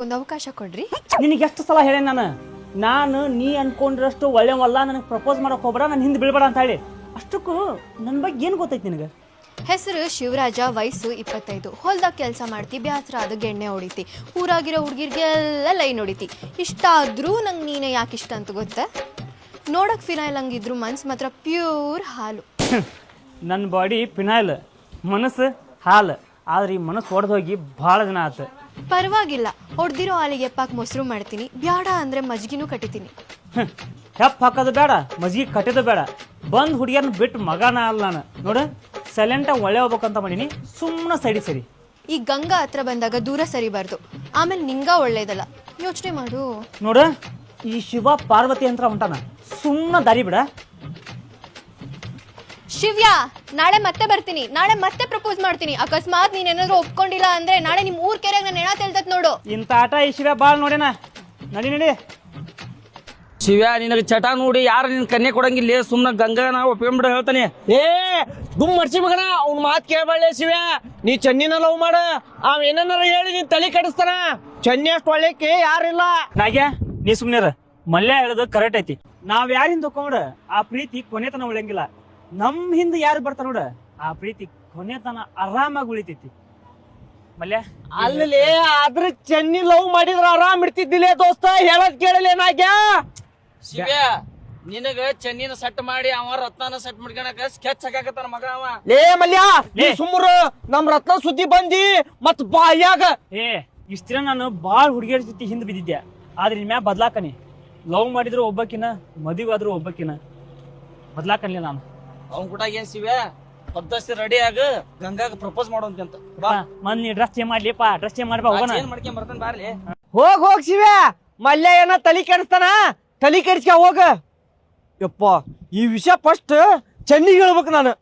ಒಂದು ಅವಕಾಶ ಕೊಡ್ರಿ. ನಿನಗೆ ಎಷ್ಟು ಸಲ ಹೇಳಿ ನಾನು ನೀ ಅನ್ಕೊಂಡ್ರಷ್ಟು ಒಳ್ಳೆವಲ್ಲ, ನನಗೆ ಪ್ರಪೋಸ್ ಮಾಡಕ್ ಹೋಗ್ಬೇಡ, ನಾನು ಹಿಂದೆ ಬೀಳ್ಬೇಡ ಅಂತ ಹೇಳಿ. ಅಷ್ಟಕ್ಕೂ ನನ್ನ ಬಗ್ಗೆ ಏನು ಗೊತ್ತೈತಿ ನಿನಗೆ? ಹೆಸರು ಶಿವರಾಜ, ವಯಸ್ಸು 25, ಹೊಲ್ದಾಗ ಕೆಲಸ ಮಾಡ್ತಿ, ಬ್ಯಾಸರ ಆದ ಗೆಣ್ಣೆ ಹೊಡಿತಿ, ಊರಾಗಿರೋ ಹುಡುಗಿರ್ಗೆಲ್ಲ ಲೈನ್ ಹೊಡಿತಿ. ಇಷ್ಟ ಆದ್ರೂ ನಂಗೆ ನೀನೇ ಯಾಕೆ ಇಷ್ಟ ಅಂತ ಗೊತ್ತ? ನೋಡಕ್ ಫಿನೈಲ್ ಹಂಗಿದ್ರು ಮನ್ಸು ಮಾತ್ರ ಪ್ಯೂರ್ ಹಾಲು. ನನ್ನ ಬಾಡಿ ಫಿನೈಲ್, ಮನಸ್ಸು ಹಾಲು. ಆದ್ರೆ ಈ ಮನಸ್ಸು ಹೊಡೆದೋಗಿ ಭಾಳ ದಿನ ಆಯ್ತು. ಪರವಾಗಿಲ್ಲ, ಹೊಡೆದಿರೋ ಹಾಲಿಗೆ ಎಪ್ಪಾಕ್ ಮೊಸರು ಮಾಡ್ತೀನಿ, ಬ್ಯಾಡ ಅಂದ್ರೆ ಮಜ್ಗಿನೂ ಕಟ್ಟಿತೀನಿ. ಹೆಪ್ಪ ಹಾಕೋದು ಬೇಡ, ಮಜ್ಗಿ ಕಟ್ಟಿದ್ದು ಬೇಡ. ಬಂದು ಹುಡುಗಿಯರ್ನ ಬಿಟ್ಟು ಮಗನ ಅಲ್ಲ ನಾನು. ನೋಡು, ಸೈಲೆಂಟಾಗಿ ಒಳ್ಳೆ ಹೋಗ್ಬೇಕಂತ ಮಾಡೀನಿ, ಸುಮ್ಮನೆ ಸರಿ. ಈ ಗಂಗಾ ಹತ್ರ ಬಂದಾಗ ದೂರ ಸರಿಬಾರ್ದು, ಆಮೇಲೆ ನಿಂಗ ಒಳ್ಳೇದಲ್ಲ. ಯೋಚನೆ ಮಾಡು. ನೋಡು, ಈ ಶಿವ ಪಾರ್ವತಿ ಅಂತ ಹೊಂಟಾನ, ಸುಮ್ಮನೆ ದಾರಿ ಬಿಡ. ಶಿವ್ಯಾ, ನಾಳೆ ಮತ್ತೆ ಬರ್ತೀನಿ, ನಾಳೆ ಮತ್ತೆ ಪ್ರಪೋಸ್ ಮಾಡ್ತೀನಿ. ಅಕಸ್ಮಾತ್ ನೀನೇನಾದ್ರೂ ಒಪ್ಕೊಂಡಿಲ್ಲ ಅಂದ್ರೆ ನಾಳೆ ನಿಮ್ ಊರ್ ಕೆರೆಗೆ ನಾನು ಹೆಣ ತೆಲ್ತತ್ ನೋಡು. ಇಂಥ ಆಟ ಈ ಶಿವ ಬಾಳ್ ನೋಡೇನ. ನಡಿ. ಶಿವ್ಯ, ನಿನಗೆ ಚಟ ನೋಡಿ ಯಾರು ನಿನ್ ಕನ್ಯೆ ಕೊಡಂಗಿಲ್ಲ. ಸುಮ್ನ ಗಂಗನ ಒಪ್ಕೊಂಡ್ಬಿಡ ಹೇಳ್ತಾನೆ. ಗುಮ್ ಮರ್ಸಿ ಮಗನ, ಅವ್ನ ಮಾತ್ ಕೇಳಬಾಳೆ ಶಿವ್ಯ. ನೀ ಚನ್ನಿನ ಲವ್ ಮಾಡ, ಅವ್ ಏನಾರ ಹೇಳಿ ನೀನ್ ತಲೆ ಕೆಡಿಸ್ತಾನ. ಚನ್ನಿ ಅಷ್ಟು ಒಳ್ಳೆಕ್ಕೆ ಯಾರಿಲ್ಲ. ನಾಗ್ಯ, ನೀ ಸುಮ್ನಿರ. ಮಲ್ಯ ಹೇಳೋದು ಕರೆಕ್ಟ್ ಐತಿ. ನಾವ್ ಯಾರಿಂದ ತಕೊಂಡ್ರ ಆ ಪ್ರೀತಿ ಕೊನೆತನ ಉಳಿಯಂಗಿಲ್ಲ. ನಮ್ ಹಿಂದ ಯಾರು ಬರ್ತಾರ ನೋಡ, ಆ ಪ್ರೀತಿ ಕೊನೆತನ ಆರಾಮಾಗಿ ಉಳಿತೈತಿ. ಮಲ್ಯ ಅಲ್ಲಿ ಆದ್ರ ಚನ್ನಿ ಲವ್ ಮಾಡಿದ್ರ ಆರಾಮ್ ಇರ್ತಿದ್ದಿಲ್ಲ ದೋಸ್ತ. ಹೇಳದ್ ಕೇಳಲಿ ಏನಾಗ್ಯ? ಶಿವ್ಯ, ನಿನಗ ಚೆನ್ನಿನ ಸೆಟ್ ಮಾಡಿ ಅವ ರತ್ನಾನ ಸೆಟ್ ಮಾಡ್ಕೊಳಕ ಸ್ಕೆಚ್ ಹಾಕಾಕತ್ತಾನ ಮಗ ಅವ. ಲೇ ಮಲ್ಯ, ನೀ ಸುಮ್ರು. ನಮ್ ರತ್ನ ಸುದ್ದಿ ಬಂದಿ ಮತ್ ಬಾಯಾಗ. ಇಷ್ಟ ದಿನ ನಾನು ಬಾಳ್ ಹುಡುಗಿಯರ ಜೊತೆ ಹಿಂದ್ ಬಿದ್ದಿದ್ದೆ. ಆದ್ರೆ ಇನ್ಮ್ಯಾ ಬದ್ಲಾಕನಿ. ಲವ್ ಮಾಡಿದ್ರು ಒಬ್ಬಕಿನ, ಮದುವೆ ಆದ್ರೂ ಒಬ್ಬಕಿನ. ಬದ್ಲಾಕನ್ಲಿ ನಾನು. ಅವ್ನ್ ಕೂಡ ಏನ್ ಶಿವ್ಯ, ಪದ್ದಸ್ತಿ ರೆಡಿ ಆಗ ಗಂಗಾಗ ಪ್ರಪೋಸ್ ಮಾಡೋಂತ. ಬಾ, ಮನ್ ನೀ ಡ್ರೆಸ್ ಚೇಂಜ್ ಮಾಡ್ಲಿಪ್ಪ, ಡ್ರೆಸ್ ಚೇಂಜ್ ಮಾಡ್ಬಾ, ಹೋಗೋಣ. ಏನ್ ಮಾಡ್ಕೊಂಡ್ ಬರ್ತಾನ ಬಾರ್ಲಿ. ಹೋಗ್ ಶಿವ್ಯ. ಮಲ್ಯ ಏನ ತಲಿ ಕೆಡಿಸ್ತಾನ, ತಲಿ ಕೆಡಿಸ್ಕ ಹೋಗ. ಯಪ್ಪ, ಈ ವಿಷಯ ಫಸ್ಟ್ ಚೆನ್ನಿಗೆ ಹೇಳ್ಬೇಕು ನಾನು.